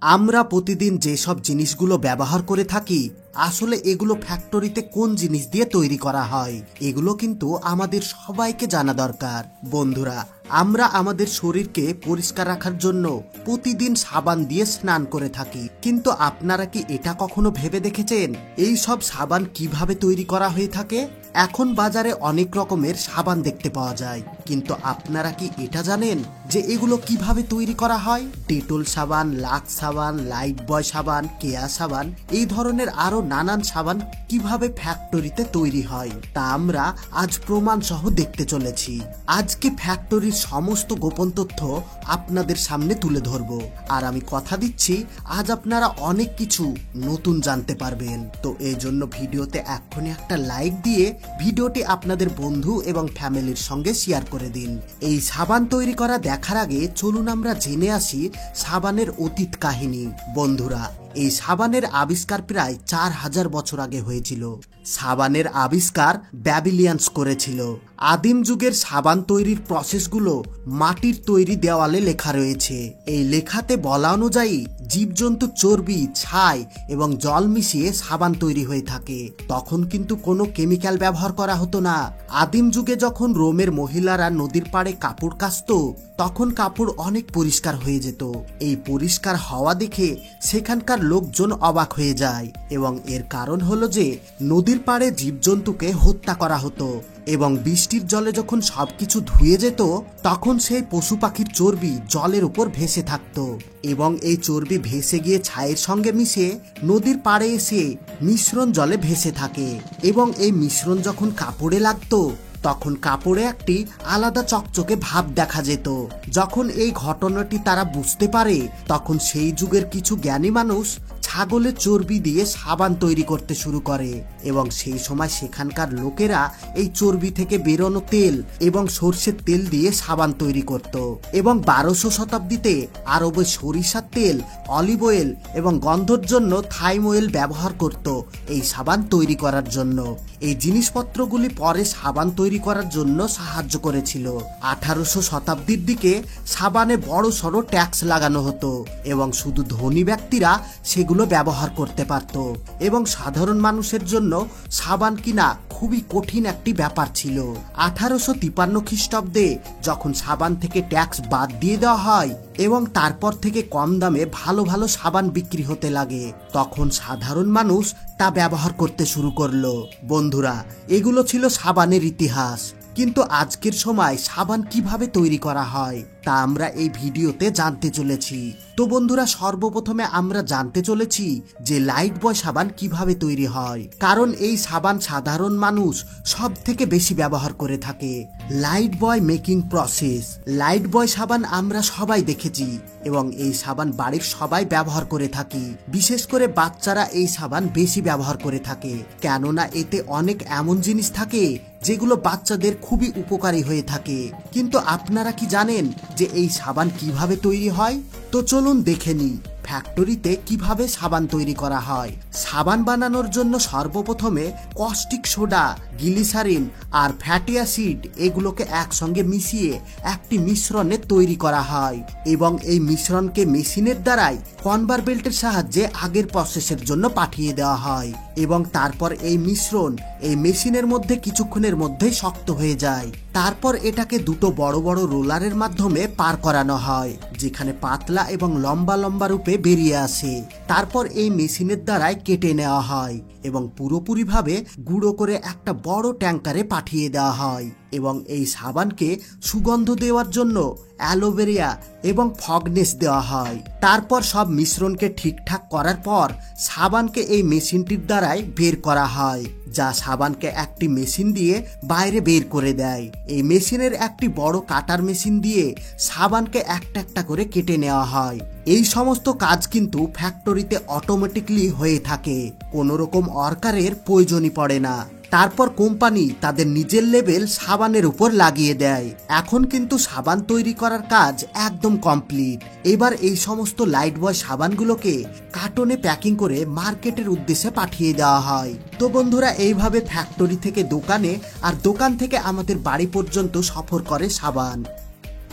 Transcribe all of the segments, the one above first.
আমরা প্রতিদিন যেসব জিনিসগুলো ব্যবহার করে থাকি আসলে এগুলো ফ্যাক্টরিতে কোন জিনিস দিয়ে তৈরি করা হয় এগুলো কিন্তু আমাদের সবাইকে জানা দরকার। বন্ধুরা, আমরা আমাদের শরীরকে পরিষ্কার রাখার জন্য প্রতিদিন সাবান দিয়ে স্নান করে থাকি, কিন্তু আপনারা কি এটা কখনো ভেবে দেখেছেন এই সব সাবান কিভাবে তৈরি করা হয়ে থাকে? এখন বাজারে অনেক রকমের সাবান দেখতে পাওয়া যায়, কিন্তু আপনারা কি এটা জানেন যে এগুলো কিভাবে তৈরি করা হয়? ডেটল সাবান, লাক্স সাবান, লাইফ বয় সাবান, কেয়া সাবান, এই ধরনের আরো নানান সাবান কিভাবে ফ্যাক্টরিতে তৈরি হয় তা আমরা আজ প্রমাণ সহ দেখতে চলেছি। আজকে ফ্যাক্টরির সমস্ত গোপন তথ্য আপনাদের সামনে তুলে ধরবো, আর আমি কথা দিচ্ছি আজ আপনারা অনেক কিছু নতুন জানতে পারবেন। তো এই জন্য ভিডিওতে এক্ষুনি একটা লাইক দিয়ে ভিডিওটি আপনাদের বন্ধু এবং ফ্যামিলির সঙ্গে শেয়ার করে দিন। এই সাবান তৈরি করা দেখার আগে চলুন আমরা জেনে আসি সাবানের অতীত কাহিনী। বন্ধুরা, এই সাবানের আবিষ্কার প্রায় 4000 বছর আগে হয়েছিল। সাবানের আবিষ্কার ব্যাবিলিয়ানস করেছিল। আদিম যুগের সাবান তৈরির প্রসেসগুলো মাটির তৈরি দেওয়ালে লেখা রয়েছে। এই লেখাতে বলা অনুযায়ী জীবজন্তু চর্বি, ছাই এবং জল মিশিয়ে সাবান তৈরি হয়ে থাকে। তখন কিন্তু কোনো কেমিক্যাল ব্যবহার করা হতো না। আদিম যুগে যখন রোমের মহিলারা নদীর পাড়ে কাপড় কাচতো তখন কাপড় অনেক পরিষ্কার হয়ে যেত। এই পরিষ্কার হওয়া দেখে সেখানকার লোকজন অবাক হয়ে যায়, এবং এর কারণ হলো যে নদীর পাড়ে জীবজন্তুকে হত্যা করা হতো, এবং বৃষ্টির জলে যখন সবকিছু ধুয়ে যেত তখন সেই পশু পাখির চর্বি জলের উপর ভেসে থাকতো, এবং এই চর্বি ভেসে গিয়ে ছাইয়ের সঙ্গে মিশে নদীর পাড়ে এসে মিশ্রণ জলে ভেসে থাকে, এবং এই মিশ্রণ যখন কাপড়ে লাগতো তখন কাপড়ে একটি আলাদা চকচকে ভাব দেখা যেত। যখন এই ঘটনাটি তারা বুঝতে পারে তখন সেই যুগের কিছু জ্ঞানী মানুষ ছাগলের চর্বি দিয়ে সাবান তৈরি করতে শুরু করে, এবং সেই সময় সেখানকার লোকেরা এই চর্বি থেকে বেরোনো তেল এবং সর্ষের তেল দিয়ে সাবান তৈরি করত, এবং 1200 শতাব্দীতে আরবে সরিষার তেল, অলিভ অয়েল এবং গন্ধের জন্য থাইম অয়েল ব্যবহার করত এই সাবান তৈরি করার জন্য। এই জিনিসপত্রগুলি পরে সাবান তৈরি করার জন্য সাহায্য করেছিল। 1800 শতাব্দীর দিকে সাবানে বড় সড়ো ট্যাক্স লাগানো হতো, এবং শুধু ধনী ব্যক্তিরা সেগুলো ব্যবহার করতে পারত, এবং সাধারণ মানুষের জন্য সাবান কিনা খুবই কঠিন একটি ব্যাপার ছিল। 1853 খ্রিস্টাব্দে যখন সাবান থেকে ট্যাক্স বাদ দিয়ে দেওয়া হয় এবং তারপর থেকে কম দামে ভালো ভালো সাবান বিক্রি হতে লাগে, তখন সাধারণ মানুষ তা ব্যবহার করতে শুরু করলো। বন্ধুরা, এগুলো ছিল সাবানের ইতিহাস, কিন্তু আজকের সময় সাবান কিভাবে তৈরি করা হয় তা আমরা এই ভিডিওতে জানতে চলেছি। তো বন্ধুরা, সর্বপ্রথমে আমরা জানতে চলেছি যে লাইট বয় সাবান কিভাবে তৈরি হয়, কারণ এই সাবান সাধারণ মানুষ সব থেকে বেশি ব্যবহার করে থাকে। লাইট বয় মেকিং প্রসেস। লাইট বয় সাবান আমরা সবাই দেখেছি, এবং এই সাবান বাড়ির সবাই ব্যবহার করে থাকি। বিশেষ করে বাচ্চারা এই সাবান বেশি ব্যবহার করে থাকে, কেননা এতে অনেক এমন জিনিস থাকে যেগুলো বাচ্চাদের খুবই উপকারী হয়ে থাকে। কিন্তু আপনারা কি জানেন যে এই সাবান কিভাবে তৈরি হয়? তো চলুন দেখে নিই ফ্যাক্টরিতে কিভাবে সাবান তৈরি করা হয়। সাবান বানানোর জন্য সর্বপ্রথমে কস্টিক সোডা, গ্লিসারিন আর ফ্যাটি অ্যাসিড এগুলোকে একসঙ্গে মিশিয়ে একটি মিশ্রণে তৈরি করা হয়, এবং এই মিশ্রণকে মেশিনের দ্বারাই কনভার বেল্টের সাহায্যে আগের প্রসেসের জন্য পাঠিয়ে দেওয়া হয়, এবং তারপর এই মিশ্রণ এই মেশিনের মধ্যে কিছুক্ষণের মধ্যেই শক্ত হয়ে যায়। তারপর এটাকে দুটো বড় বড় রোলারের মাধ্যমে পার করানো হয়, যেখানে পাতলা এবং লম্বা লম্বা রূপে বেরিয়ে আসে। তারপর এই মেশিনের দ্বারাই কেটে নেওয়া হয় এবং পুরোপুরিভাবে গুঁড়ো করে একটা বড় ট্যাঙ্কারে পাঠিয়ে দেওয়া হয়, এবং এই সাবানকে সুগন্ধ দেওয়ার জন্য অ্যালোভেরা এবং ফগনেস দেওয়া হয়। তারপর সব মিশ্রণকে ঠিকঠাক করার পর সাবানকে এই মেশিনটির দ্বারাই বের করা হয়, যা সাবানকে একটি মেশিন দিয়ে বাইরে বের করে দেয়। এই মেশিনের একটি বড় কাটার মেশিন দিয়ে সাবানকে একটা একটা করে কেটে নেওয়া হয়। এই সমস্ত কাজ কিন্তু ফ্যাক্টরিতে অটোমেটিকলি হয়ে থাকে, কোনো রকম ওয়ার্কারের প্রয়োজনই পড়ে না। তারপর কোম্পানি তাদের নিজের লেবেল সাবানের উপর লাগিয়ে দেয়। এখন কিন্তু সাবান তৈরি করার কাজ একদম কমপ্লিট। এবার এই সমস্ত লাইট বয় সাবানগুলোকে কার্টনে প্যাকিং করে মার্কেটের উদ্দেশ্যে পাঠিয়ে দেওয়া হয়। তো বন্ধুরা, এইভাবে ফ্যাক্টরি থেকে দোকানে আর দোকান থেকে আমাদের বাড়ি পর্যন্ত সফর করে সাবান।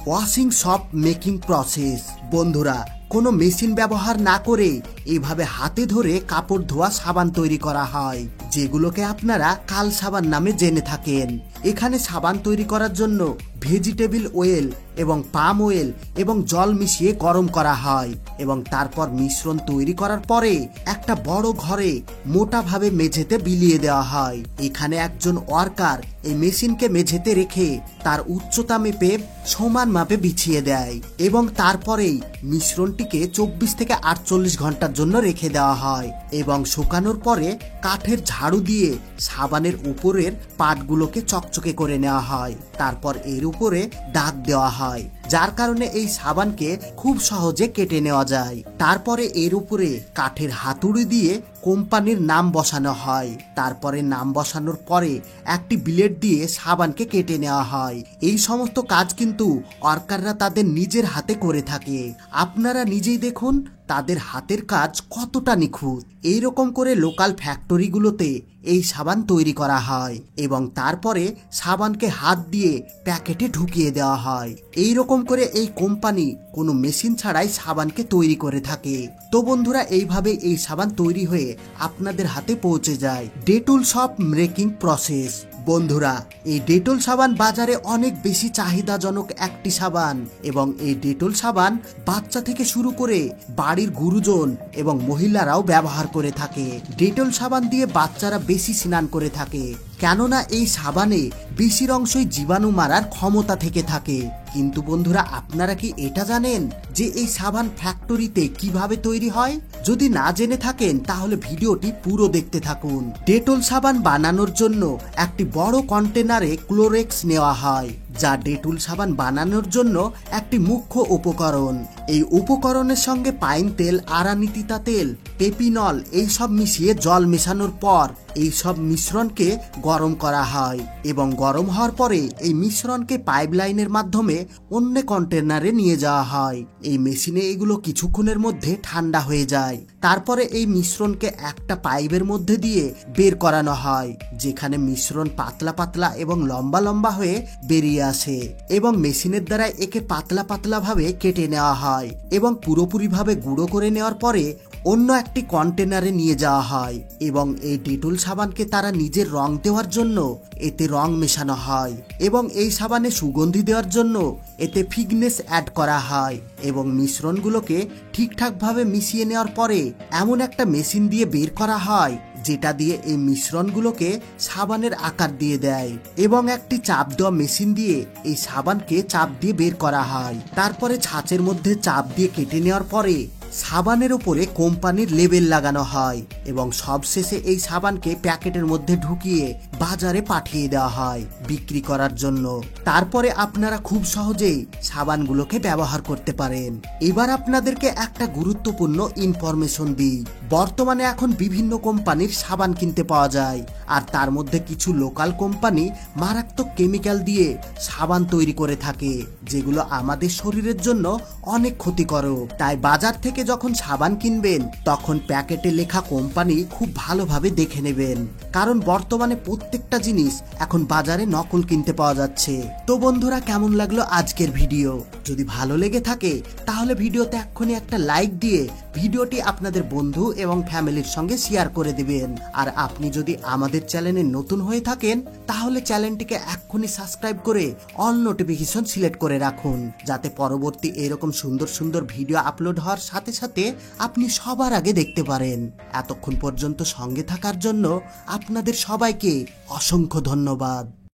Washing shop making process. বন্ধুরা, কোনো মেশিন ব্যবহার না করে এভাবে হাতে ধরে কাপড় ধোয়া সাবান তৈরি করা হয়, যেগুলোকে আপনারা কাল সাবান নামে জেনে থাকেন। এখানে সাবান তৈরি করার জন্য ভেজিটেবল অয়েল এবং পাম অয়েল এবং জল মিশিয়ে গরম করা হয় এবং তারপর মিশ্রণ তৈরি করার পরে একটা বড় ঘরে মোটাভাবে মেঝেতে বিলিয়ে দেওয়া হয়। এখানে একজন ওয়ার্কার এই মেশিনকে মেঝেতে রেখে তার উচ্চতা মেপে সমান মাপে বিছিয়ে দেয় এবং তারপরেই মিশ্রণটিকে 24 থেকে 48 ঘন্টার জন্য রেখে দেওয়া হয় এবং শুকানোর পরে কাঠের ঝাড়ু দিয়ে সাবানের উপরের পাটগুলোকে চকচকে করে নেওয়া হয়। তারপর এর উপরে দাগ দেওয়া হয়, যার কারণে এই সাবানকে খুব সহজে কেটে নেওয়া যায়। তারপরে এর উপরে কাঠের হাতুড়ি দিয়ে কোম্পানির নাম বসানো হয়। তারপরে নাম বসানোর পরে একটি ব্লেড দিয়ে সাবানকে কেটে নেওয়া হয়। এই সমস্ত কাজ কিন্তু ওয়ার্কাররা তাদের নিজের হাতে করে থাকে। আপনারা নিজেই দেখুন তাদের হাতের কাজ কতটা নিখুঁত। এইরকম করে লোকাল ফ্যাক্টরিগুলোতে এই সাবান তৈরি করা হয় এবং তারপরে সাবানকে হাত দিয়ে প্যাকেটে ঢুকিয়ে দেওয়া হয়। এই রকম করে এই কোম্পানি কোনো মেশিন ছাড়াই সাবানকে তৈরি করে থাকে। তো বন্ধুরা, এইভাবে এই সাবান তৈরি হয়ে আপনাদের হাতে পৌঁছে যায়। ডেটল সব মেকিং প্রসেস। বন্ধুরা, এই ডেটল সাবান বাজারে অনেক বেশি চাহিদাজনক একটি সাবান এবং এই ডেটল সাবান বাচ্চা থেকে শুরু করে বাড়ির গুরুজন এবং মহিলারাও ব্যবহার করে থাকে। ডেটল সাবান দিয়ে বাচ্চারা বেশি স্নান করে থাকে, কেননা এই সাবানে বেশির অংশই জীবাণু মারার ক্ষমতা থেকে থাকে। কিন্তু বন্ধুরা, আপনারা কি এটা জানেন যে এই সাবান ফ্যাক্টরিতে কিভাবে তৈরি হয়? যদি না জেনে থাকেন তাহলে ভিডিওটি পুরো দেখতে থাকুন। ডেটল সাবান বানানোর জন্য একটি বড় কন্টেনারে ক্লোরেক্স নেওয়া হয়, যা ডেটল সাবান বানানোর জন্য একটি মুখ্য উপকরণ। এই উপকরণের সঙ্গে পাইন তেল, আরানিতিতা তেল, পেপিনল এইসব মিশিয়ে জল মেশানোর পর এই সব মিশ্রণকে গরম করা হয় এবং গরম হওয়ার পরে এই মিশ্রণকে পাইপলাইনের মাধ্যমে অন্য কন্টেনারে নিয়ে যাওয়া হয়। এই মেশিনে এগুলো কিছুক্ষণের মধ্যে ঠান্ডা হয়ে যায়। তারপরে এই মিশ্রণকে একটা পাইপের মধ্যে দিয়ে বের করানো হয়, যেখানে মিশ্রণ পাতলা পাতলা এবং লম্বা লম্বা হয়ে বেরিয়ে আসে এবং মেশিনের দ্বারা একে পাতলা পাতলা ভাবে কেটে নেওয়া হয় এবং পুরোপুরিভাবে গুঁড়ো করে নেওয়ার পরে অন্য একটি কন্টেনারে নিয়ে যাওয়া হয় এবং এই ডেটল সাবানকে তারা নিজের রং দেওয়ার জন্য এতে রং মেশানো হয় এবং এই সাবানে সুগন্ধি দেওয়ার জন্য এতে ফিগনেস অ্যাড করা হয় এবং মিশ্রণগুলোকে ঠিকঠাকভাবে মিশিয়ে নেওয়ার পরে এমন একটা মেশিন দিয়ে বের করা হয় যেটা দিয়ে এই মিশ্রণগুলোকে সাবানের আকার দিয়ে দেয় এবং একটি চাপ দেওয়া মেশিন দিয়ে এই সাবানকে চাপ দিয়ে বের করা হয়। তারপরে ছাঁচের মধ্যে চাপ দিয়ে কেটে নেওয়ার পরে সাবানের উপরে কোম্পানির লেবেল লাগানো হয় এবং সবশেষে এই সাবানকে প্যাকেটের মধ্যে ঢুকিয়ে বাজারে পাঠিয়ে দেওয়া হয় বিক্রি করার জন্য। তারপরে আপনারা খুব সহজেই সাবানগুলোকে ব্যবহার করতে পারেন। এবার আপনাদেরকে একটা গুরুত্বপূর্ণ ইনফরমেশন দিই। বর্তমানে এখন বিভিন্ন কোম্পানির সাবান কিনতে পাওয়া যায়, আর তার মধ্যে কিছু লোকাল কোম্পানি মারাত্মক কেমিক্যাল দিয়ে সাবান তৈরি করে থাকে, যেগুলো আমাদের শরীরের জন্য অনেক ক্ষতিকারক। তাই বাজার থেকে যখন সাবান কিনবেন তখন প্যাকেটে লেখা কোম্পানি খুব ভালোভাবে দেখে নেবেন, কারণ বর্তমানে প্রত্যেকটা জিনিস এখন বাজারে নকল কিনতে পাওয়া যাচ্ছে। তো বন্ধুরা, কেমন লাগলো আজকের ভিডিও? যদি ভালো লেগে থাকে তাহলে ভিডিওতে এক্ষুনি একটা লাইক দিয়ে ভিডিওটি আপনাদের বন্ধু এবং ফ্যামিলির সঙ্গে শেয়ার করে দিবেন। আর আপনি যদি আমাদের চ্যানেলে নতুন হয়ে থাকেন তাহলে চ্যানেলটিকে এক্ষুনি সাবস্ক্রাইব করে অল নোটিফিকেশন সিলেক্ট করে রাখুন, যাতে পরবর্তী এরকম সুন্দর সুন্দর ভিডিও আপলোড হওয়ার সাথে সাথে আপনি সবার আগে দেখতে পারেন। এতক্ষণ পর্যন্ত সঙ্গে থাকার জন্য আপনাদের সবাইকে অসংখ্য ধন্যবাদ।